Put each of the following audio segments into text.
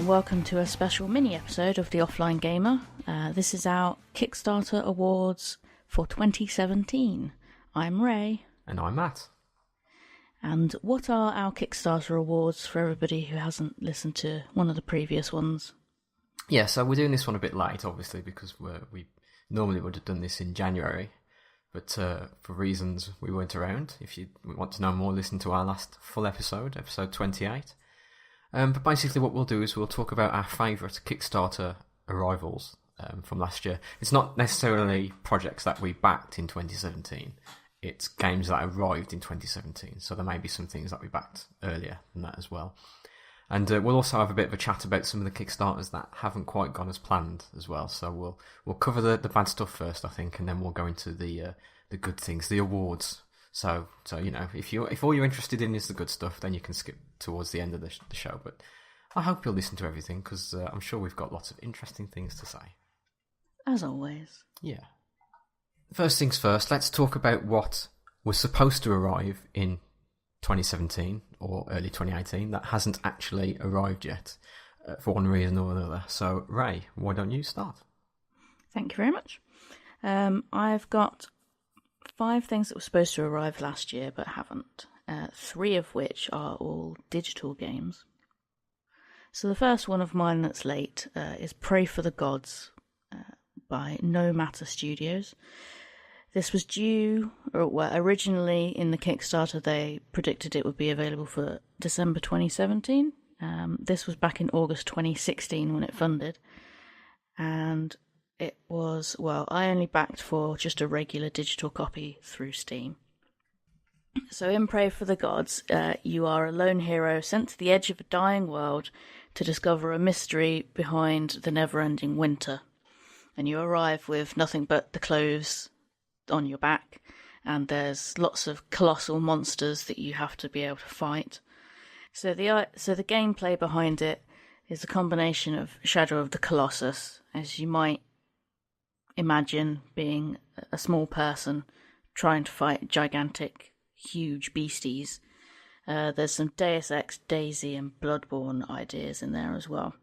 welcome to a special mini episode of The Offline Gamer. This is our Kickstarter Awards for 2017. I'm Ray. And I'm Matt. And what are our Kickstarter Awards for everybody who hasn't listened to one of the previous ones? Yeah, so we're doing this one a bit late, obviously, because we normally would have done this in January. But for reasons we weren't around. If you want to know more, listen to our last full episode 28. But basically what we'll do is we'll talk about our favourite Kickstarter arrivals from last year. It's not necessarily projects that we backed in 2017. It's games that arrived in 2017. So there may be some things that we backed earlier than that as well. And we'll also have a bit of a chat about some of the Kickstarters that haven't quite gone as planned as well. So we'll cover the bad stuff first, I think, and then we'll go into the good things, the awards. So you know, if all you're interested in is the good stuff, then you can skip towards the end of the show. But I hope you'll listen to everything, because I'm sure we've got lots of interesting things to say. As always. Yeah. First things first, let's talk about what was supposed to arrive in 2017 or early 2018 that hasn't actually arrived yet for one reason or another. So, Ray, why don't you start? Thank you very much. I've got 5 things that were supposed to arrive last year but haven't, 3 of which are all digital games. So the first one of mine that's late is Pray for the Gods by No Matter Studios. This was originally in the Kickstarter they predicted it would be available for December 2017. This was back in August 2016 when it funded. And it was, I only backed for just a regular digital copy through Steam. So in Pray for the Gods, you are a lone hero sent to the edge of a dying world to discover a mystery behind the never-ending winter. And you arrive with nothing but the clothes on your back, and there's lots of colossal monsters that you have to be able to fight. So the gameplay behind it is a combination of Shadow of the Colossus, as you might imagine being a small person trying to fight gigantic, huge beasties. There's some Deus Ex, Daisy and Bloodborne ideas in there as well.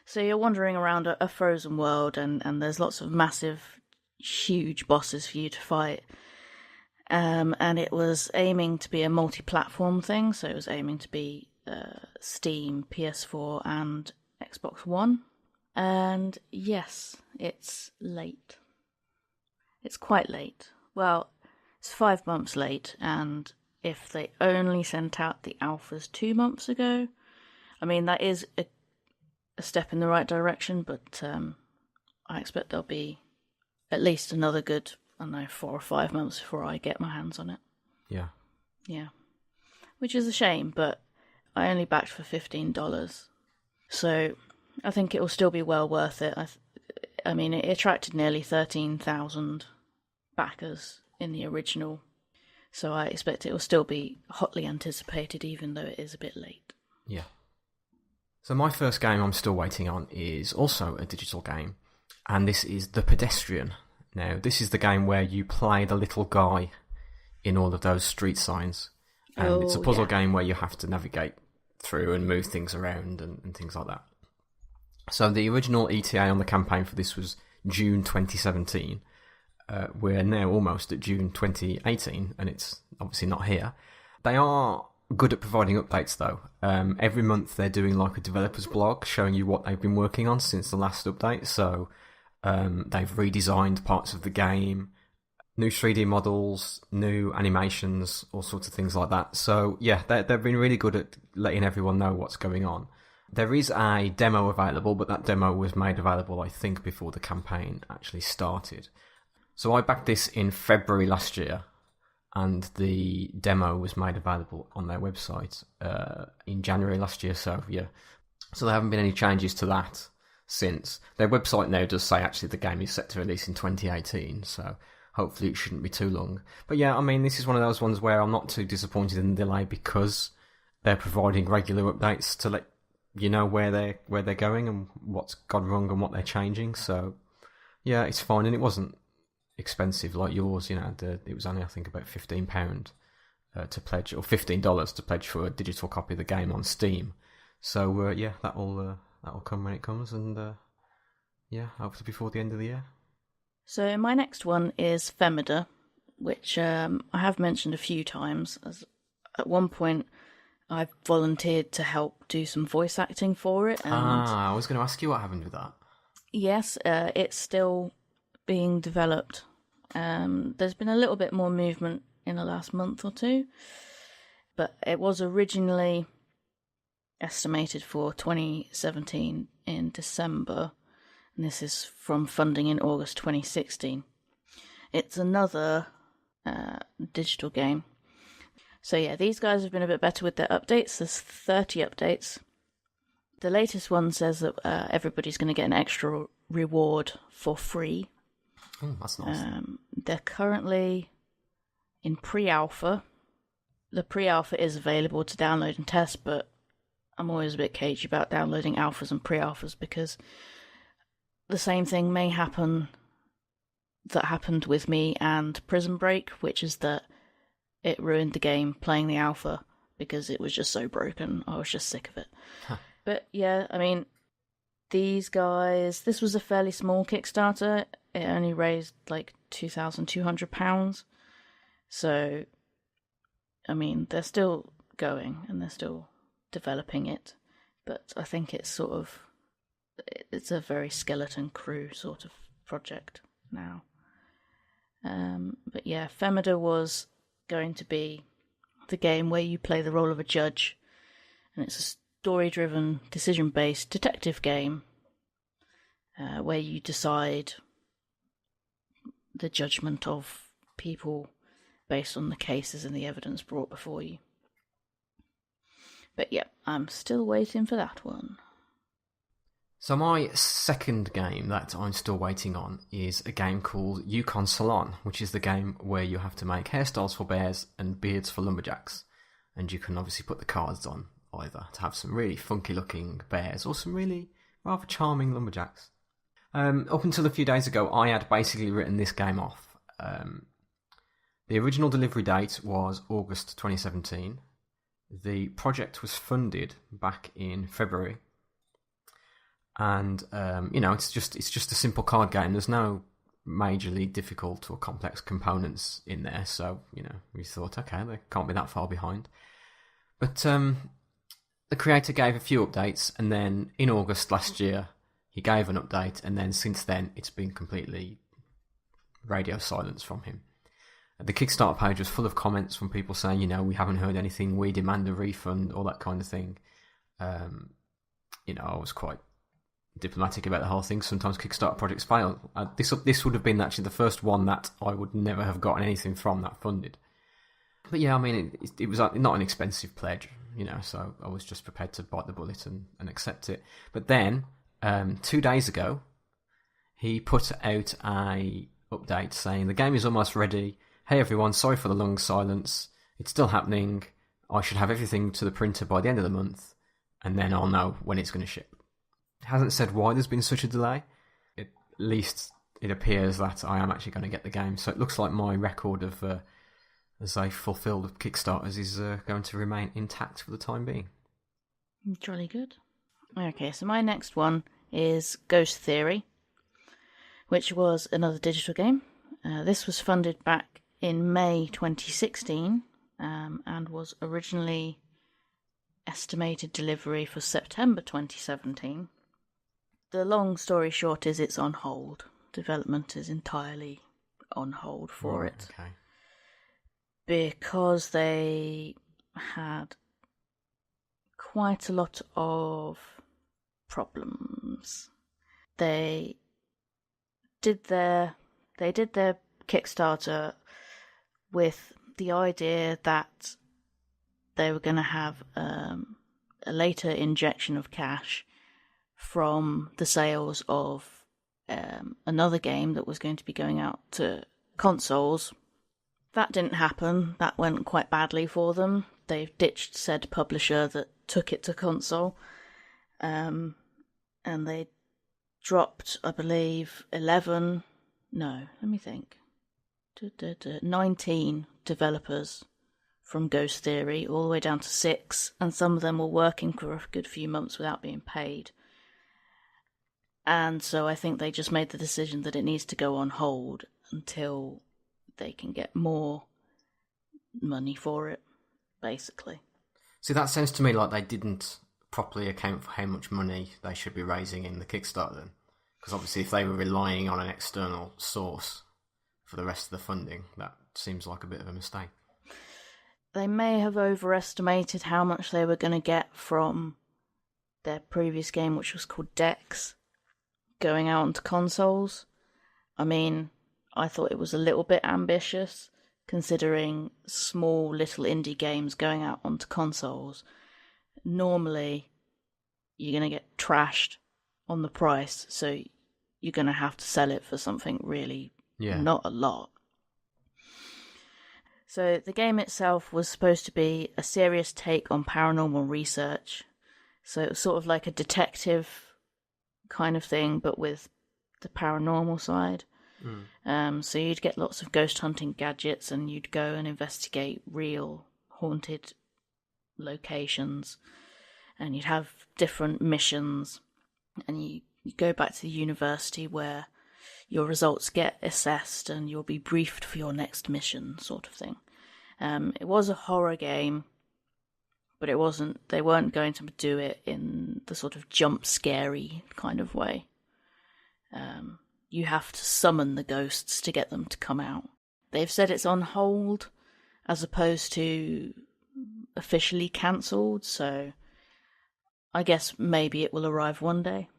So you're wandering around a frozen world, and there's lots of massive, huge bosses for you to fight. And it was aiming to be a multi-platform thing, so it was aiming to be Steam, PS4 and Xbox One. And yes, it's late. It's quite late. Well, it's 5 months late, and if they only sent out the alphas 2 months ago, I mean, that is a step in the right direction, but I expect there'll be at least another good, 4 or 5 months before I get my hands on it. Yeah. Yeah. Which is a shame, but I only backed for $15. So I think it will still be well worth it. I mean, it attracted nearly 13,000 backers in the original, so I expect it will still be hotly anticipated, even though it is a bit late. Yeah. So my first game I'm still waiting on is also a digital game, and this is The Pedestrian. Now, this is the game where you play the little guy in all of those street signs, and it's a puzzle game where you have to navigate through and move things around and things like that. So the original ETA on the campaign for this was June 2017. We're now almost at June 2018, and it's obviously not here. They are good at providing updates, though. Every month they're doing like a developer's blog showing you what they've been working on since the last update. So they've redesigned parts of the game, new 3D models, new animations, all sorts of things like that. So yeah, they've been really good at letting everyone know what's going on. There is a demo available, but that demo was made available, I think, before the campaign actually started. So I backed this in February last year, and the demo was made available on their website in January last year. So yeah, so there haven't been any changes to that since. Their website now does say actually the game is set to release in 2018, so hopefully it shouldn't be too long. But yeah, I mean, this is one of those ones where I'm not too disappointed in the delay, because they're providing regular updates to let you know where they're going and what's gone wrong and what they're changing. So yeah, it's fine, and it wasn't expensive like yours. You know, it was only, I think, about £15 to pledge, or $15 to pledge for a digital copy of the game on Steam. So yeah, that'll come when it comes, and yeah, hopefully before the end of the year. So my next one is Femida, which I have mentioned a few times. As at one point, I volunteered to help do some voice acting for it. And I was going to ask you what happened with that. yes, it's still being developed. There's been a little bit more movement in the last month or two, but it was originally estimated for 2017 in December, and this is from funding in August 2016. It's another digital game. So yeah, these guys have been a bit better with their updates. There's 30 updates. The latest one says that everybody's going to get an extra reward for free. Oh, that's nice. They're currently in pre-alpha. The pre-alpha is available to download and test, but I'm always a bit cagey about downloading alphas and pre-alphas because the same thing may happen that happened with me and Prison Break, which is that it ruined the game playing the alpha because it was just so broken. I was just sick of it. Huh. But yeah, I mean, these guys, this was a fairly small Kickstarter. It only raised like £2,200. So, I mean, they're still going and they're still developing it. But I think it's it's a very skeleton crew sort of project now. But yeah, Femida was going to be the game where you play the role of a judge, and it's a story-driven, decision-based detective game where you decide the judgment of people based on the cases and the evidence brought before you. But yeah, I'm still waiting for that one. So my second game that I'm still waiting on is a game called Yukon Salon, which is the game where you have to make hairstyles for bears and beards for lumberjacks. And you can obviously put the cards on either to have some really funky looking bears or some really rather charming lumberjacks. Up until a few days ago, I had basically written this game off. The original delivery date was August 2017. The project was funded back in February. And it's just a simple card game. There's no majorly difficult or complex components in there, so we thought, okay, they can't be that far behind. But the creator gave a few updates, and then in August last year he gave an update, and then since then it's been completely radio silence from him. The Kickstarter page was full of comments from people saying, we haven't heard anything, we demand a refund, all that kind of thing. I was quite diplomatic about the whole thing. Sometimes Kickstarter projects fail. This would have been actually the first one that I would never have gotten anything from that funded. But yeah, I mean, it was not an expensive pledge, so I was just prepared to bite the bullet and accept it. But then, 2 days ago, he put out a update saying the game is almost ready. Hey everyone, sorry for the long silence. It's still happening. I should have everything to the printer by the end of the month, and then I'll know when it's going to ship. It hasn't said why there's been such a delay. At least it appears that I am actually going to get the game. So it looks like my record of as I fulfilled Kickstarters is going to remain intact for the time being. Jolly good. Okay, so my next one is Ghost Theory, which was another digital game. This was funded back in May 2016 and was originally estimated delivery for September 2017. The long story short is it's on hold. Development is entirely on hold for it. Okay. Because they had quite a lot of problems. They did their Kickstarter with the idea that they were going to have a later injection of cash from the sales of another game that was going to be going out to consoles. That didn't happen. That went quite badly for them. They've ditched said publisher that took it to console. And they dropped, I believe, 19 developers from Ghost Theory all the way down to 6, and some of them were working for a good few months without being paid. And so I think they just made the decision that it needs to go on hold until they can get more money for it, basically. See, that sounds to me like they didn't properly account for how much money they should be raising in the Kickstarter then. Because obviously if they were relying on an external source for the rest of the funding, that seems like a bit of a mistake. They may have overestimated how much they were going to get from their previous game, which was called Dex, going out onto consoles. I mean, I thought it was a little bit ambitious, considering small little indie games going out onto consoles. Normally, you're going to get trashed on the price, so you're going to have to sell it for something really not a lot. So the game itself was supposed to be a serious take on paranormal research. So it was sort of like a detective kind of thing, but with the paranormal side. So you'd get lots of ghost hunting gadgets, and you'd go and investigate real haunted locations, and you'd have different missions, and you go back to the university where your results get assessed and you'll be briefed for your next mission, sort of thing. It was a horror game, but they weren't going to do it in the sort of jump scary kind of way. You have to summon the ghosts to get them to come out. They've said it's on hold as opposed to officially cancelled, so I guess maybe it will arrive one day.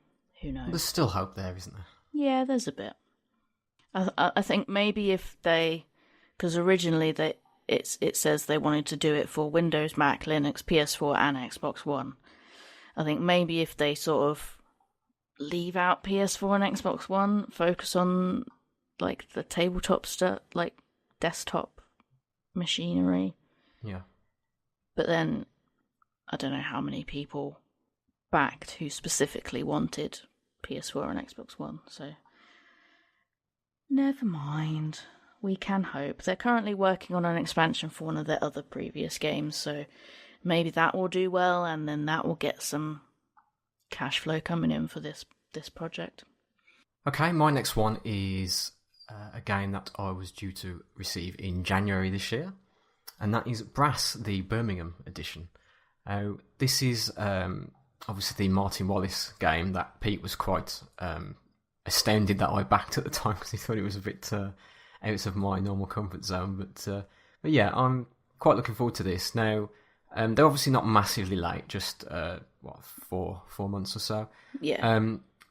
Who knows? There's still hope there, isn't there? Yeah, there's a bit. I think maybe if they... Because originally it says they wanted to do it for Windows, Mac, Linux, PS4 and Xbox One. I think maybe if they sort of leave out PS4 and Xbox One, focus on like the tabletop stuff, like desktop machinery. Yeah. But then I don't know how many people backed who specifically wanted PS4 and Xbox One, so never mind. We can hope. They're currently working on an expansion for one of their other previous games, so maybe that will do well, and then that will get some cash flow coming in for this project. Okay, my next one is a game that I was due to receive in January this year, and that is Brass, the Birmingham edition. This is obviously the Martin Wallace game that Pete was quite astounded that I backed at the time because he thought it was a bit out of my normal comfort zone. But yeah, I'm quite looking forward to this. Now, they're obviously not massively late, just 4 months or so. Yeah.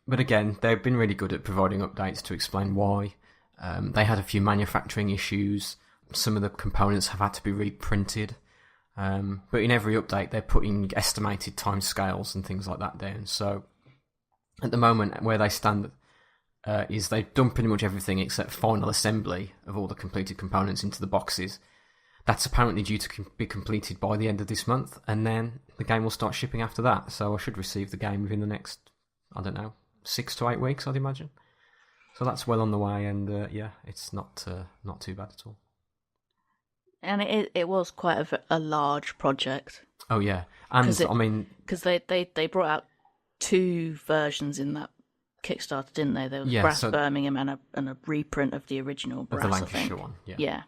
But again, they've been really good at providing updates to explain why. They had a few manufacturing issues. Some of the components have had to be reprinted. But in every update, they're putting estimated timescales and things like that down. So at the moment, where they stand is they've done pretty much everything except final assembly of all the completed components into the boxes. That's apparently due to be completed by the end of this month, and then the game will start shipping after that. So I should receive the game within the next, 6 to 8 weeks, I'd imagine. So that's well on the way, and yeah, it's not too bad at all. And it was quite a large project. Oh yeah, and because they brought out 2 versions in that Kickstarter, didn't they? There was Brass Birmingham and a reprint of the original Brass, the Lancashire one. Yeah.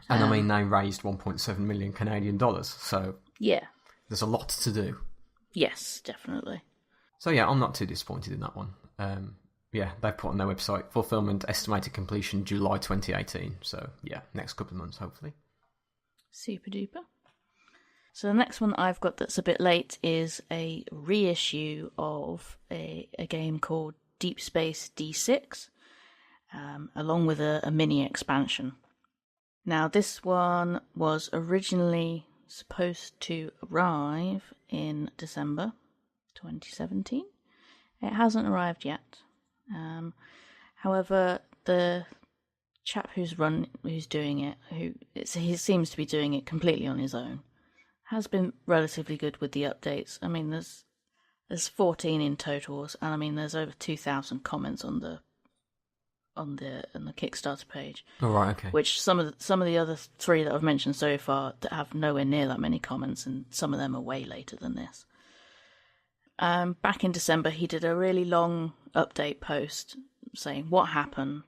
And they raised 1.7 million Canadian dollars, so yeah, there's a lot to do. Yes, definitely. So yeah, I'm not too disappointed in that one. Yeah, they've put on their website, fulfillment estimated completion July 2018. So yeah, next couple of months, hopefully. Super duper. So the next one I've got that's a bit late is a reissue of a game called Deep Space D6, along with a mini expansion. Now this one was originally supposed to arrive in December 2017. It hasn't arrived yet. However, the chap who's doing it, he seems to be doing it completely on his own, has been relatively good with the updates. I mean, there's 14 in totals, and I mean there's over 2,000 comments on the on the Kickstarter page. Oh, right, okay. Which some of the other 3 that I've mentioned so far that have nowhere near that many comments, and some of them are way later than this. Back in December, he did a really long update post saying what happened,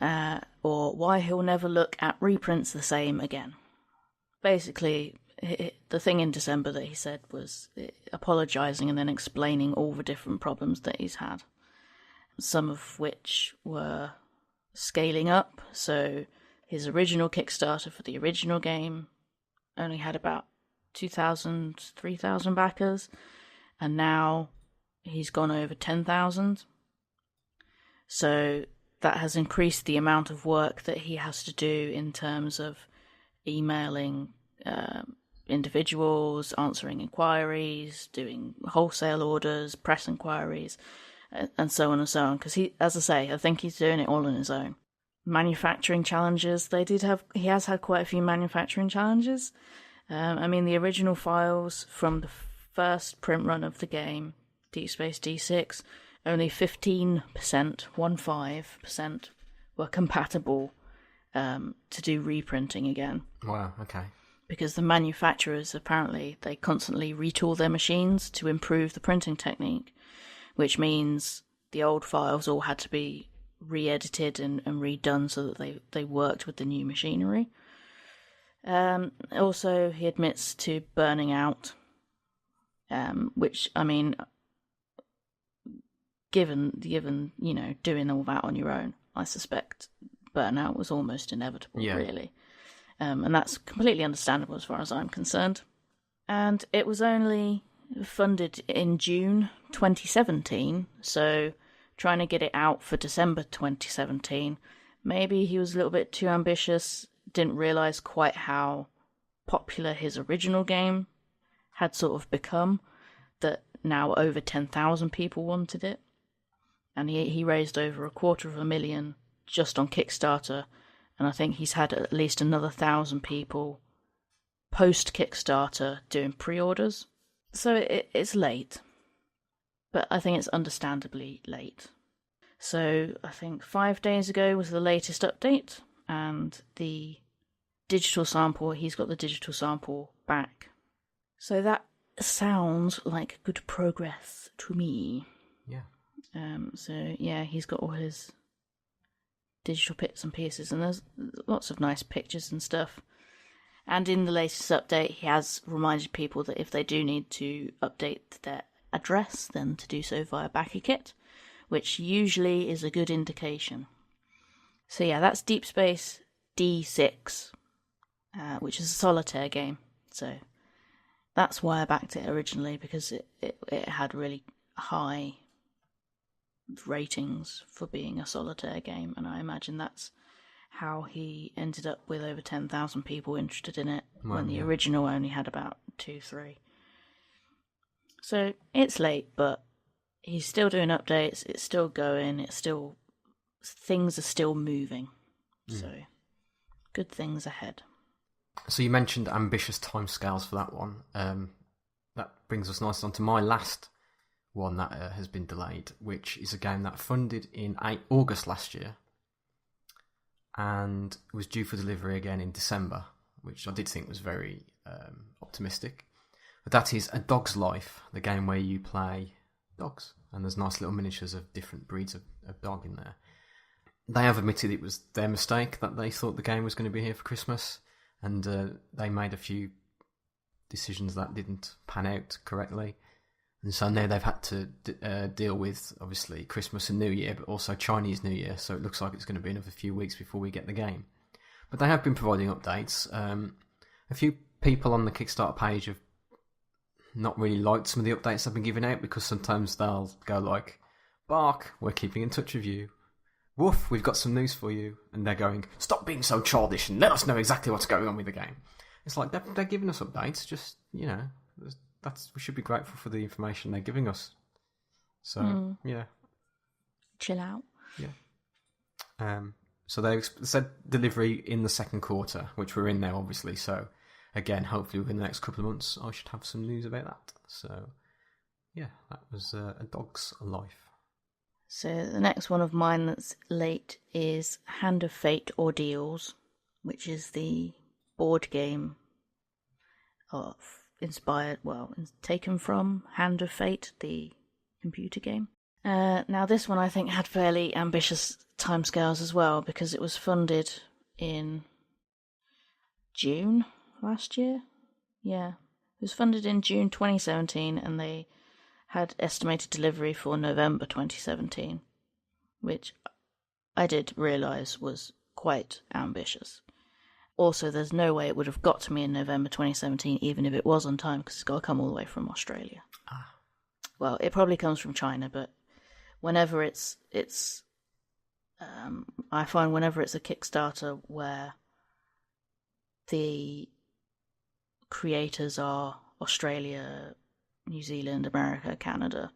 or why he'll never look at reprints the same again. Basically, the thing in December that he said was apologising and then explaining all the different problems that he's had. Some of which were scaling up, so his original Kickstarter for the original game only had about 2,000, 3,000 backers, and now he's gone over 10,000. So that has increased the amount of work that he has to do in terms of emailing individuals, answering inquiries, doing wholesale orders, press inquiries, and so on and so on. Because he, as I say, I think he's doing it all on his own. Manufacturing challenges. He has had quite a few manufacturing challenges. I mean, the original files from the first print run of the game, Deep Space D6, only 15%, 15%, were compatible to do reprinting again. Wow, okay. Because the manufacturers, apparently, they constantly retool their machines to improve the printing technique, which means the old files all had to be re-edited and redone so that they worked with the new machinery. Also, he admits to burning out, which, I mean, given doing all that on your own, I suspect burnout was almost inevitable, really. And that's completely understandable as far as I'm concerned. And it was only funded in June 2017, so trying to get it out for December 2017, maybe he was a little bit too ambitious, didn't realise quite how popular his original game had sort of become, that now over 10,000 people wanted it. And he raised over $250,000 just on Kickstarter, and I think he's had at least another 1,000 people post-Kickstarter doing pre-orders. So it's late, but I think it's understandably late. So I think 5 days ago was the latest update, and the digital sample, he's got the digital sample back. So that sounds like good progress to me. Yeah. So yeah, he's got all his digital bits and pieces, and there's lots of nice pictures and stuff. And in the latest update, he has reminded people that if they do need to update their address, then to do so via BackerKit, which usually is a good indication. So yeah, that's Deep Space D6, which is a solitaire game. So that's why I backed it originally, because it had really high ratings for being a solitaire game, and I imagine that's how he ended up with over 10,000 people interested in it, when the original only had about 2-3. So it's late, but he's still doing updates, it's still going, things are still moving. So good things ahead. So you mentioned ambitious timescales for that one. That brings us nicely on to my last one that has been delayed, which is a game that funded in August last year and was due for delivery again in December, which I did think was very optimistic. But that is A Dog's Life, the game where you play dogs, and there's nice little miniatures of different breeds of dog in there. They have admitted it was their mistake, that they thought the game was going to be here for Christmas, and they made a few decisions that didn't pan out correctly. And so now they've had to deal with, obviously, Christmas and New Year, but also Chinese New Year, so it looks like it's going to be another few weeks before we get the game. But they have been providing updates. A few people on the Kickstarter page have not really liked some of the updates they've been giving out, because sometimes they'll go like, "Bark, we're keeping in touch with you. Woof, we've got some news for you." And they're going, "Stop being so childish and let us know exactly what's going on with the game." It's like, they're giving us updates, just, we should be grateful for the information they're giving us. So, yeah. Chill out. Yeah. So they said delivery in the second quarter, which we're in now, obviously. So, again, hopefully within the next couple of months, I should have some news about that. So, yeah, that was A Dog's Life. So the next one of mine that's late is Hand of Fate Ordeals, which is the board game taken from Hand of Fate, the computer game. Now this one I think had fairly ambitious timescales as well, because it was funded in June last year. Yeah, it was funded in June 2017 and they had estimated delivery for November 2017, which I did realise was quite ambitious. Also, there's no way it would have got to me in November 2017, even if it was on time, because it's got to come all the way from Australia. Well, it probably comes from China, but whenever it's I find whenever it's a Kickstarter where the creators are Australia, New Zealand, America, Canada,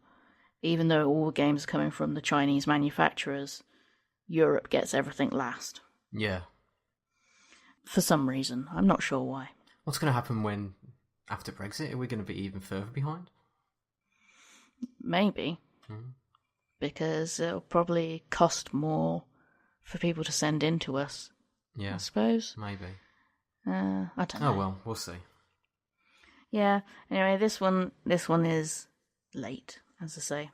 even though all the games are coming from the Chinese manufacturers, Europe gets everything last. Yeah. For some reason. I'm not sure why. What's going to happen after Brexit? Are we going to be even further behind? Maybe. Because it'll probably cost more for people to send in to us. Yeah. I suppose. Maybe. I don't know. Oh well, we'll see. Yeah. Anyway, this one is late, as I say.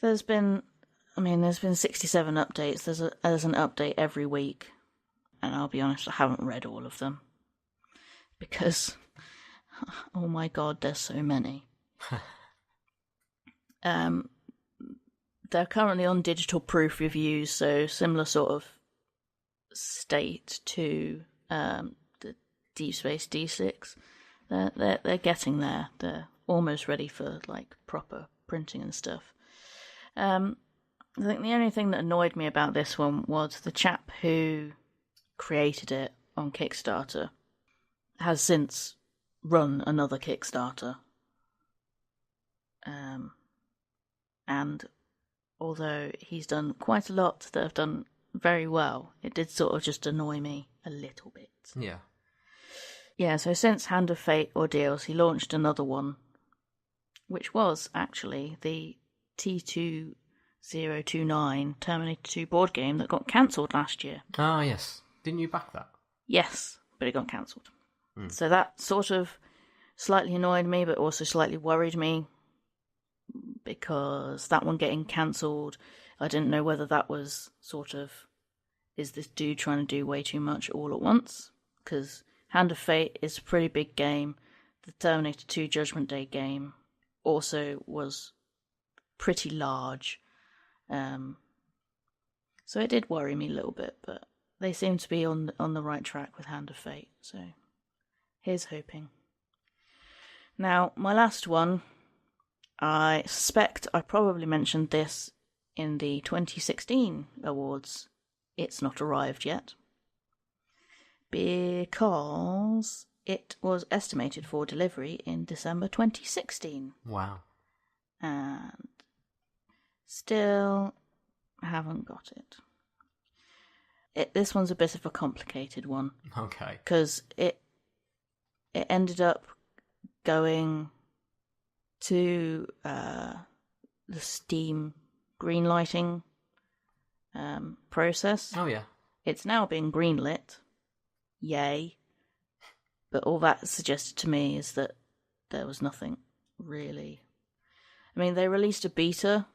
There's been 67 updates. There's an update every week, and I'll be honest, I haven't read all of them because, oh my god, there's so many. They're currently on digital proof reviews, so similar sort of state to the Deep Space D6. They're getting there. They're almost ready for like proper printing and stuff. I think the only thing that annoyed me about this one was the chap who created it on Kickstarter has since run another Kickstarter. And although he's done quite a lot that have done very well, it did sort of just annoy me a little bit. Yeah. Yeah, so since Hand of Fate Ordeals, he launched another one, which was actually the T2029 Terminator 2 board game that got cancelled last year. Ah, yes. Didn't you back that? Yes, but it got cancelled. So that sort of slightly annoyed me, but also slightly worried me, because that one getting cancelled, I didn't know whether that was sort of, is this dude trying to do way too much all at once? Because Hand of Fate is a pretty big game. The Terminator 2 Judgment Day game also was pretty large. So it did worry me a little bit, but they seem to be on the right track with Hand of Fate, so here's hoping. Now, my last one, I suspect I probably mentioned this in the 2016 awards. It's not arrived yet, because it was estimated for delivery in December 2016. Wow. And still haven't got it. This one's a bit of a complicated one. Okay. Because it ended up going to the Steam greenlighting process. Oh, yeah. It's now being greenlit. Yay. But all that suggested to me is that there was nothing really. I mean, they released a beta,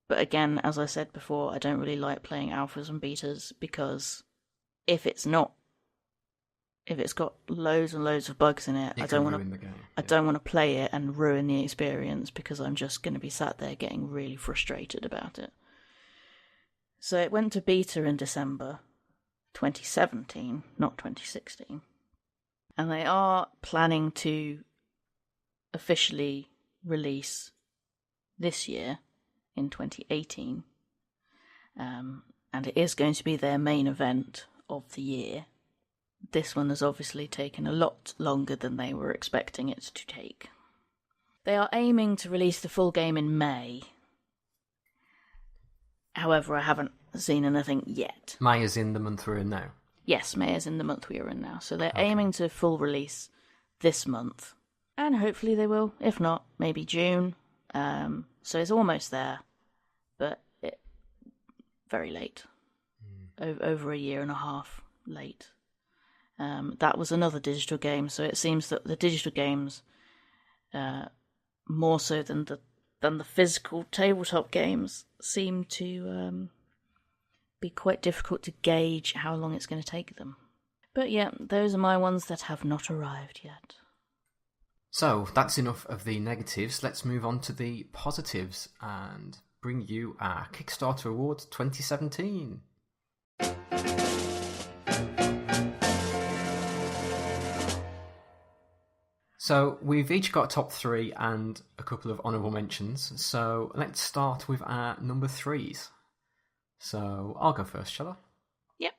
but again, as I said before, I don't really like playing alphas and betas, because if it's got loads and loads of bugs in it, I don't want to play it and ruin the experience, because I'm just going to be sat there getting really frustrated about it. So it went to beta in December 2017, not 2016. And they are planning to officially release this year in 2018. And it is going to be their main event of the year. This one has obviously taken a lot longer than they were expecting it to take. They are aiming to release the full game in May. However, I haven't seen anything yet. May is in the month we're in now. Yes, May is in the month we are in now. So they're aiming to full release this month. And hopefully they will. If not, maybe June. So it's almost there. but very late, over a year and a half late. That was another digital game, so it seems that the digital games, more so than the physical tabletop games, seem to be quite difficult to gauge how long it's going to take them. But yeah, those are my ones that have not arrived yet. So that's enough of the negatives. Let's move on to the positives and bring you our Kickstarter Awards 2017. So we've each got a top 3 and a couple of honourable mentions. So let's start with our number 3s. So I'll go first, shall I? Yep.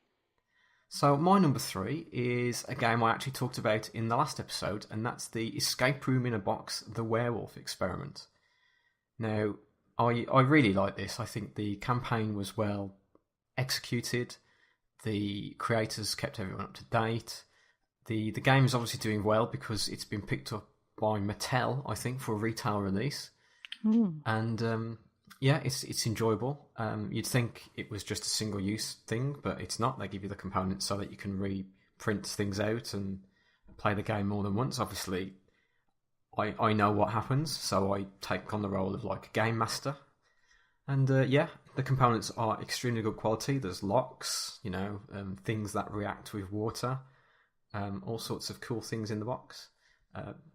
So my number 3 is a game I actually talked about in the last episode, and that's the Escape Room in a Box, The Werewolf Experiment. Now, I really like this. I think the campaign was well executed. The creators kept everyone up to date. The game is obviously doing well because it's been picked up by Mattel, I think, for a retail release. And yeah, it's enjoyable. You'd think it was just a single-use thing, but it's not. They give you the components so that you can reprint things out and play the game more than once. Obviously, I know what happens, so I take on the role of like a game master. And yeah, the components are extremely good quality. There's locks, things that react with water, all sorts of cool things in the box.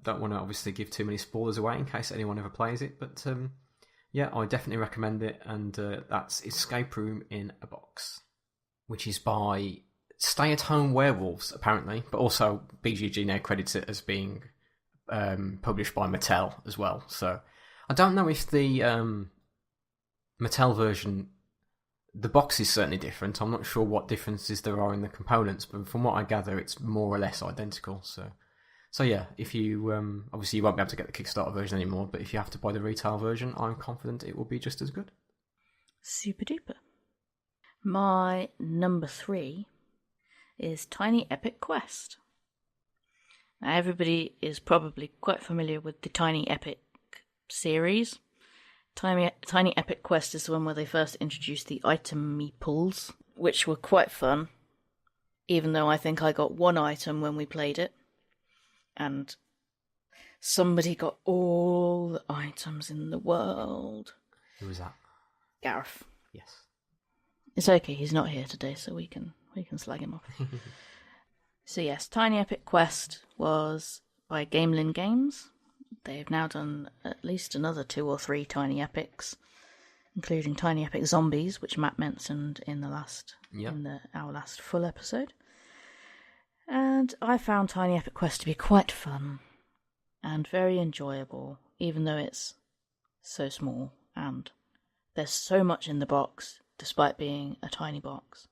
Don't want to obviously give too many spoilers away in case anyone ever plays it, but yeah, I definitely recommend it. And that's Escape Room in a Box, which is by Stay at Home Werewolves, apparently, but also BGG now credits it as being published by Mattel as well. So I don't know if the Mattel version, the box is certainly different. I'm not sure what differences there are in the components, but from what I gather, it's more or less identical. So yeah, if you obviously you won't be able to get the Kickstarter version anymore, but if you have to buy the retail version, I'm confident it will be just as good. Super duper. My number 3 is Tiny Epic Quest. Now, everybody is probably quite familiar with the Tiny Epic series. Tiny Epic Quest is the one where they first introduced the item meeples, which were quite fun, even though I think I got one item when we played it, and somebody got all the items in the world. Who was that? Gareth. Yes. It's okay, he's not here today, so we can slag him off. So yes, Tiny Epic Quest was by Gamelin Games. They've now done at least another 2 or 3 Tiny Epics, including Tiny Epic Zombies, which Matt mentioned in our last full episode. And I found Tiny Epic Quest to be quite fun and very enjoyable, even though it's so small and there's so much in the box, despite being a tiny box.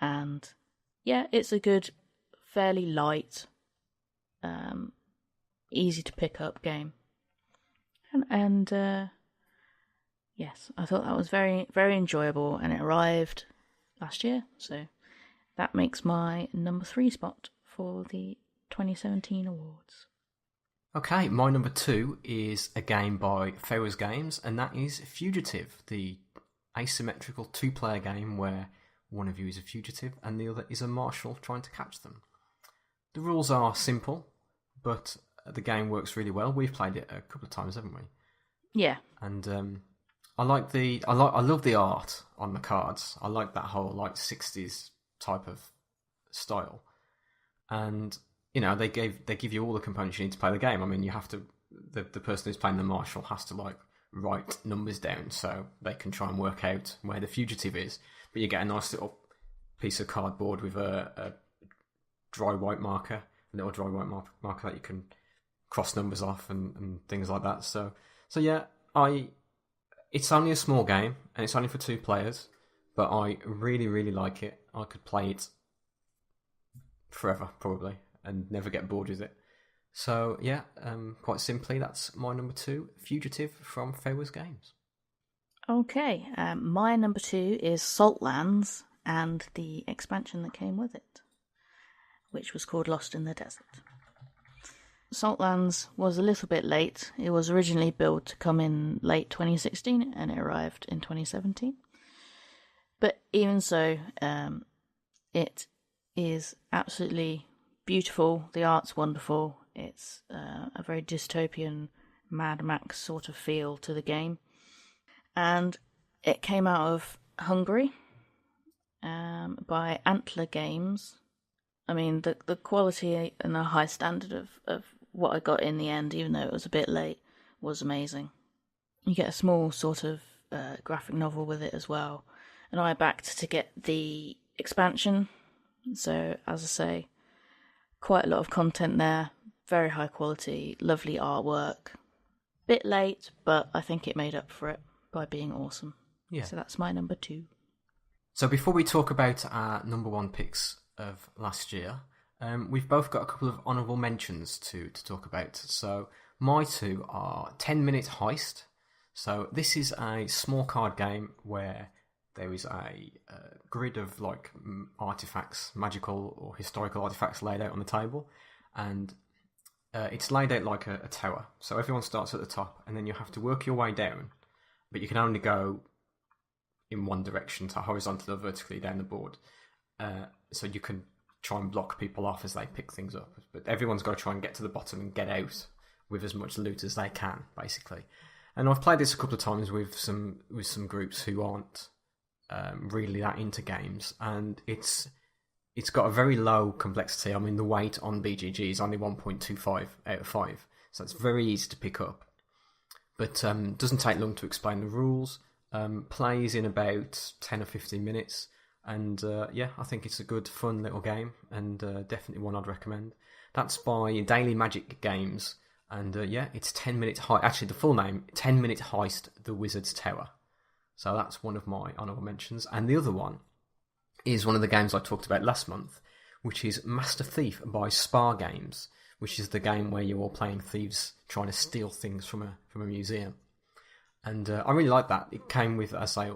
And yeah, it's a good, fairly light, easy to pick up game. And yes, I thought that was very, very enjoyable, and it arrived last year, so that makes my number 3 spot for the 2017 awards. Okay, my number 2 is a game by Fewers Games, and that is Fugitive, the asymmetrical 2-player game where one of you is a fugitive and the other is a marshal trying to catch them. The rules are simple, but the game works really well. We've played it a couple of times, haven't we? Yeah. And I love the art on the cards. I like that whole 60s type of style. And they give you all the components you need to play the game. I mean, you have to the person who's playing the marshal has to write numbers down so they can try and work out where the fugitive is. But you get a nice little piece of cardboard with a dry white marker, a little dry white marker that you can cross numbers off and things like that. So yeah, it's only a small game and it's only for 2 players, but I really, really like it. I could play it forever, probably, and never get bored with it. So yeah, quite simply, that's my number 2, Fugitive from Fewers Games. Okay, my number 2 is Saltlands and the expansion that came with it, which was called Lost in the Desert. Saltlands was a little bit late. It was originally billed to come in late 2016 and it arrived in 2017. But even so, it is absolutely beautiful. The art's wonderful. It's a very dystopian Mad Max sort of feel to the game. And it came out of Hungary by Antler Games. I mean, the quality and the high standard of what I got in the end, even though it was a bit late, was amazing. You get a small sort of graphic novel with it as well. And I backed to get the expansion. So, as I say, quite a lot of content there. Very high quality, lovely artwork. Bit late, but I think it made up for it by being awesome. Yeah. So that's my number 2. So before we talk about our number 1 picks of last year, we've both got a couple of honourable mentions to talk about. So my 2 are 10 Minute Heist. So this is a small card game where there is a grid of like artifacts, magical or historical artifacts laid out on the table, and it's laid out like a tower. So everyone starts at the top, and then you have to work your way down, but you can only go in one direction, so horizontally or vertically down the board. So you can try and block people off as they pick things up, but everyone's got to try and get to the bottom and get out with as much loot as they can, basically. And I've played this a couple of times with some groups who aren't really that into games, and it's got a very low complexity. I mean, the weight on BGG is only 1.25 out of 5, so it's very easy to pick up. But doesn't take long to explain the rules. Plays in about 10 or 15 minutes, and I think it's a good, fun little game, and definitely one I'd recommend. That's by Daily Magic Games, and it's 10 Minute Heist. Actually, the full name, 10 Minute Heist: The Wizard's Tower. So that's one of my honourable mentions. And the other one is one of the games I talked about last month, which is Master Thief by Spar Games, which is the game where you're all playing thieves trying to steal things from a museum. And I really like that. It came with, as I say,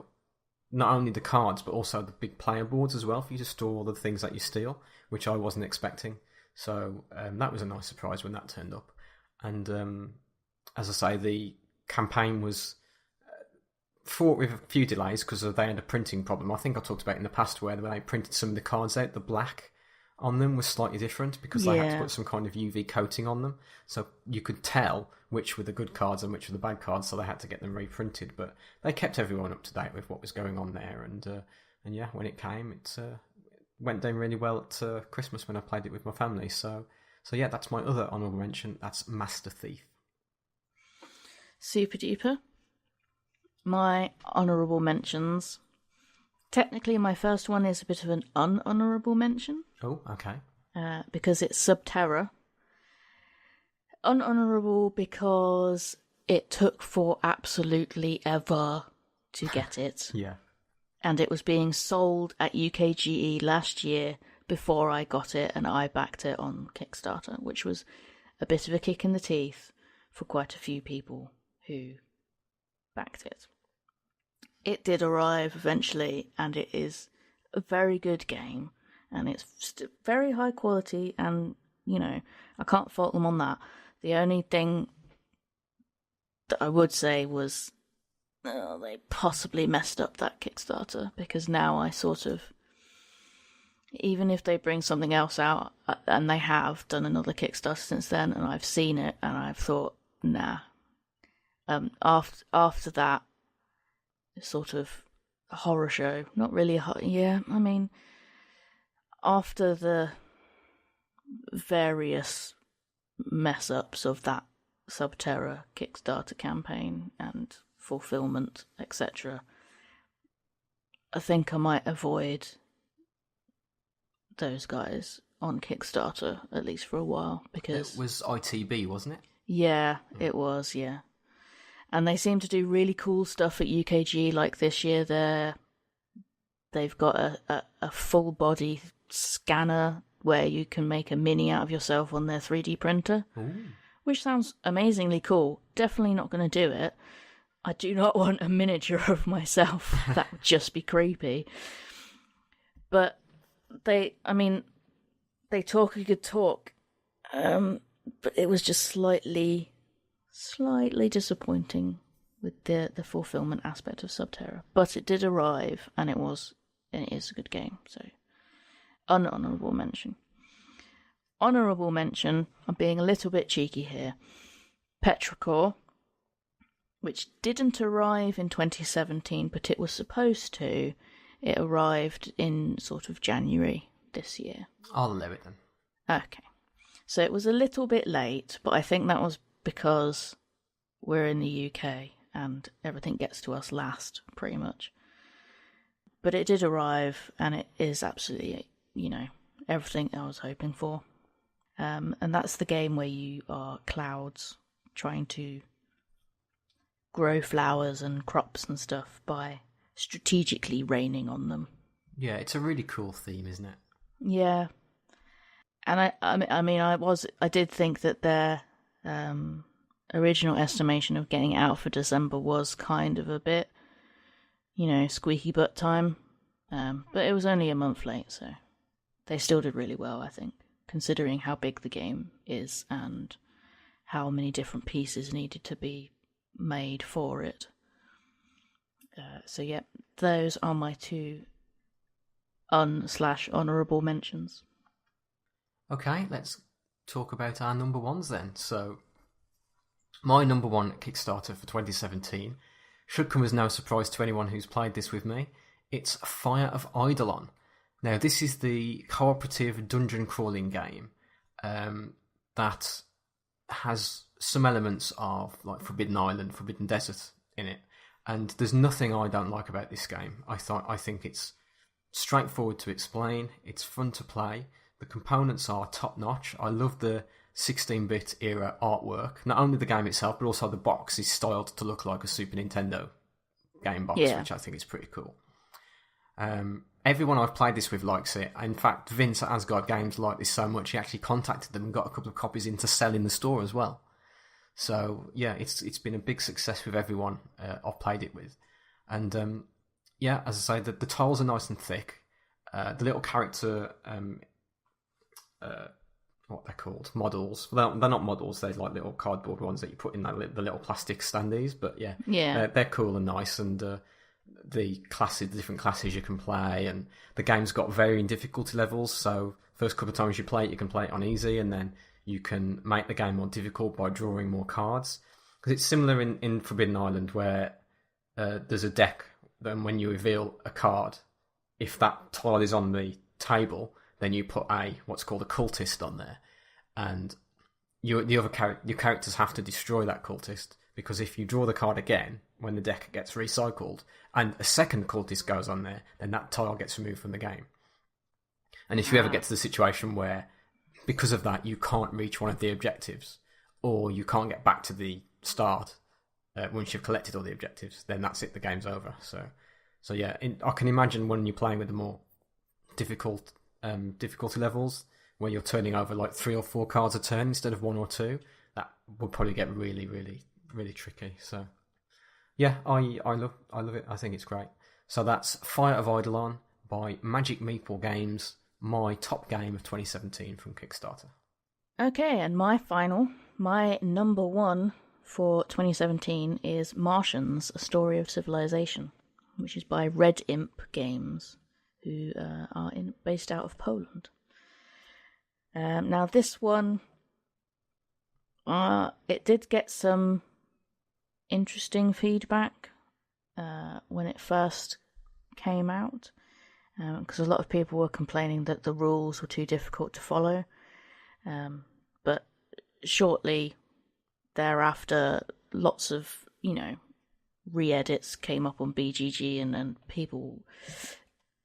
not only the cards, but also the big player boards as well for you to store all the things that you steal, which I wasn't expecting. So that was a nice surprise when that turned up. And as I say, the campaign was fraught with a few delays because they had a printing problem. I think I talked about in the past where they printed some of the cards out. The black on them was slightly different because they had to put some kind of UV coating on them. So you could tell which were the good cards and which were the bad cards, so they had to get them reprinted. But they kept everyone up to date with what was going on there. And when it came, it went down really well at Christmas when I played it with my family. So that's my other honourable mention. That's Master Thief. Super duper. My honourable mentions. Technically, my first one is a bit of an unhonourable mention. Oh, okay. Because it's Subterra. Unhonourable because it took for absolutely ever to get it. Yeah. And it was being sold at UKGE last year before I got it, and I backed it on Kickstarter, which was a bit of a kick in the teeth for quite a few people who backed it. It did arrive eventually, and it is a very good game, and it's very high quality, and, I can't fault them on that. The only thing that I would say was they possibly messed up that Kickstarter, because now I sort of, even if they bring something else out, and they have done another Kickstarter since then, and I've seen it, and I've thought, nah. After that, sort of a horror show, not really after the various mess ups of that Subterra Kickstarter campaign and fulfillment, etc., I think I might avoid those guys on Kickstarter, at least for a while, because it was ITB, wasn't it? Yeah, it was, yeah. And they seem to do really cool stuff at UKG, like this year they've got a full body scanner where you can make a mini out of yourself on their 3D printer. Ooh. Which sounds amazingly cool. Definitely not going to do it. I do not want a miniature of myself. That would just be creepy. But they talk a good talk. but it was just slightly disappointing with the fulfillment aspect of Subterra. But it did arrive, and it is a good game. So, honourable mention. Honourable mention, I'm being a little bit cheeky here. Petrichor, which didn't arrive in 2017, but it was supposed to. It arrived in sort of January this year. I'll allow it then. Okay. So it was a little bit late, but I think that was because we're in the UK and everything gets to us last, pretty much. But it did arrive, and it is absolutely, everything I was hoping for. And that's the game where you are clouds trying to grow flowers and crops and stuff by strategically raining on them. Yeah, it's a really cool theme, isn't it? Yeah. And I did think that their original estimation of getting it out for December was kind of a bit, squeaky butt time. But it was only a month late, so they still did really well, I think, considering how big the game is and how many different pieces needed to be made for it. So yeah, those are my two /honourable mentions. Okay, let's talk about our number ones then. So, my number one Kickstarter for 2017 should come as no surprise to anyone who's played this with me. It's Fire of Eidolon. Now, this is the cooperative dungeon crawling game that has some elements of like Forbidden Island, Forbidden Desert in it. And there's nothing I don't like about this game. I think it's straightforward to explain. It's fun to play. The components are top-notch. I love the 16-bit era artwork. Not only the game itself, but also the box is styled to look like a Super Nintendo game box, which I think is pretty cool. Everyone I've played this with likes it. In fact, Vince at Asgard Games liked this so much, he actually contacted them and got a couple of copies in to sell in the store as well. So, yeah, it's been a big success with everyone I've played it with. And, as I say, the tiles are nice and thick. The little character... what they're called, models. Well, they're not models, they're like little cardboard ones that you put in the little plastic standees, but they're cool and nice, and the different classes you can play, and the game's got varying difficulty levels, so first couple of times you play it, you can play it on easy, and then you can make the game more difficult by drawing more cards, because it's similar in Forbidden Island, where there's a deck, then when you reveal a card, if that tile is on the table, then you put what's called a cultist on there, and your characters have to destroy that cultist, because if you draw the card again when the deck gets recycled and a second cultist goes on there, then that tile gets removed from the game. And if you ever get to the situation where, because of that, you can't reach one of the objectives, or you can't get back to the start once you've collected all the objectives, then that's it, the game's over. So yeah, I can imagine when you're playing with the more difficult difficulty levels, where you're turning over like 3 or 4 cards a turn instead of 1 or 2, that would probably get really, really, really tricky. So yeah, I love it. I think it's great. So that's Fire of Eidolon by Magic Meeple Games, my top game of 2017 from Kickstarter. Okay, and my number one for 2017 is Martians, A Story of Civilization, which is by Red Imp Games, who are based out of Poland. Now this one, it did get some interesting feedback when it first came out, because a lot of people were complaining that the rules were too difficult to follow. But shortly thereafter, lots of, re-edits came up on BGG and people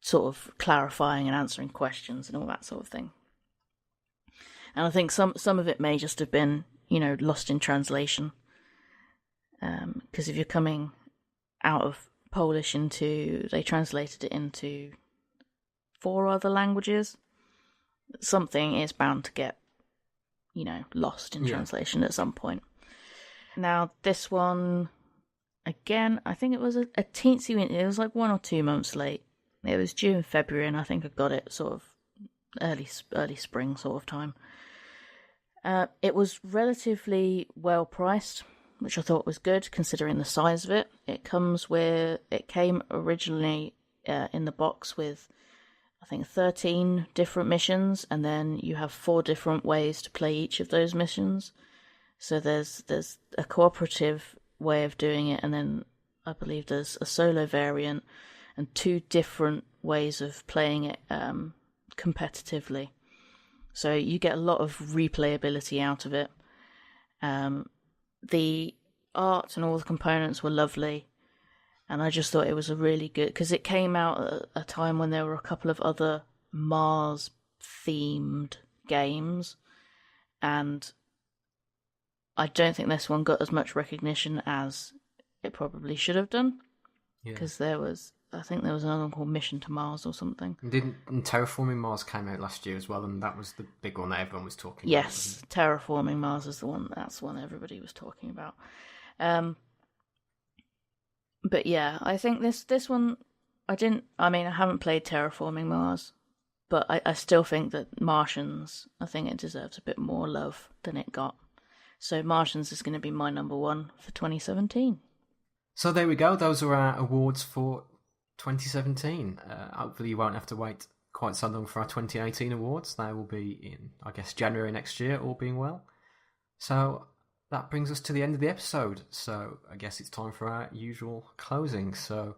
sort of clarifying and answering questions and all that sort of thing. And I think some of it may just have been, lost in translation. Because if you're coming out of Polish they translated it into 4 other languages, something is bound to get, lost in translation at some point. Now, this one, again, I think it was a teensy winter. It was like 1 or 2 months late. It was due in February, and I think I got it sort of early spring sort of time. It was relatively well priced, which I thought was good considering the size of it. It came originally in the box with, I think, 13 different missions, and then you have 4 different ways to play each of those missions. So there's a cooperative way of doing it, and then I believe there's a solo variant and 2 different ways of playing it competitively. So you get a lot of replayability out of it. The art and all the components were lovely, and I just thought it was a really good, because it came out at a time when there were a couple of other Mars themed games, and I don't think this one got as much recognition as it probably should have done, because I think there was another one called Mission to Mars or something. And Terraforming Mars came out last year as well, and that was the big one that everyone was talking about. Yes, Terraforming Mars is the one. That's the one everybody was talking about. But yeah, I think this one, I haven't played Terraforming Mars, but I still think that Martians, I think it deserves a bit more love than it got. So Martians is going to be my number 1 for 2017. So there we go. Those are our awards for 2017. Hopefully you won't have to wait quite so long for our 2018 awards. They will be in, I guess, January next year, all being well. So that brings us to the end of the episode. So I guess it's time for our usual closing. So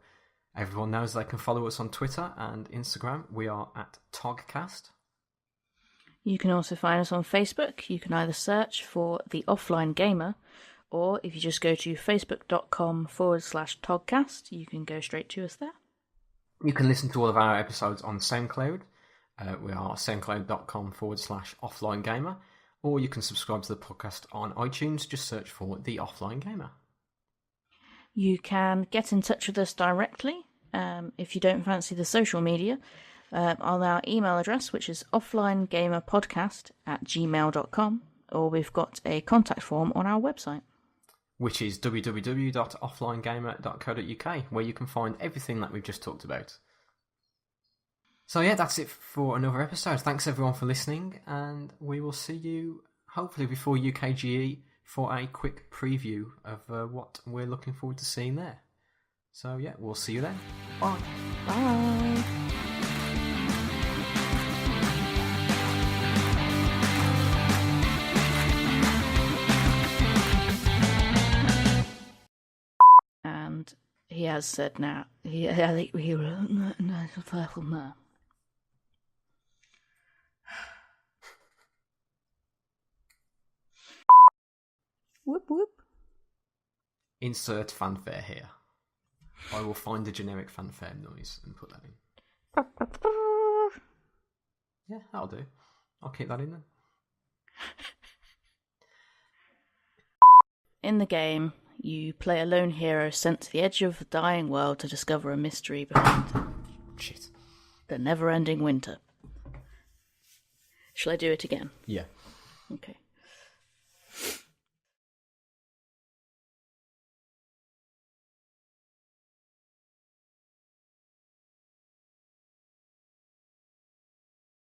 everyone knows they can follow us on Twitter and Instagram. We are at Togcast. You can also find us on Facebook. You can either search for The Offline Gamer, or if you just go to facebook.com/Togcast, you can go straight to us there. You can listen to all of our episodes on SoundCloud. We are soundcloud.com/Offline Gamer, or you can subscribe to the podcast on iTunes. Just search for The Offline Gamer. You can get in touch with us directly if you don't fancy the social media on our email address, which is offlinegamerpodcast@gmail.com, or we've got a contact form on our website, which is www.offlinegamer.co.uk, where you can find everything that we've just talked about. So yeah, that's it for another episode. Thanks everyone for listening, and we will see you hopefully before UKGE for a quick preview of what we're looking forward to seeing there. So yeah, we'll see you then. Bye. Bye. And he has said now, whoop whoop. Insert fanfare here. I will find a generic fanfare noise and put that in. Yeah, that'll do. I'll keep that in then. In the game, you play a lone hero sent to the edge of the dying world to discover a mystery behind the never-ending winter. Shall I do it again? Yeah. Okay.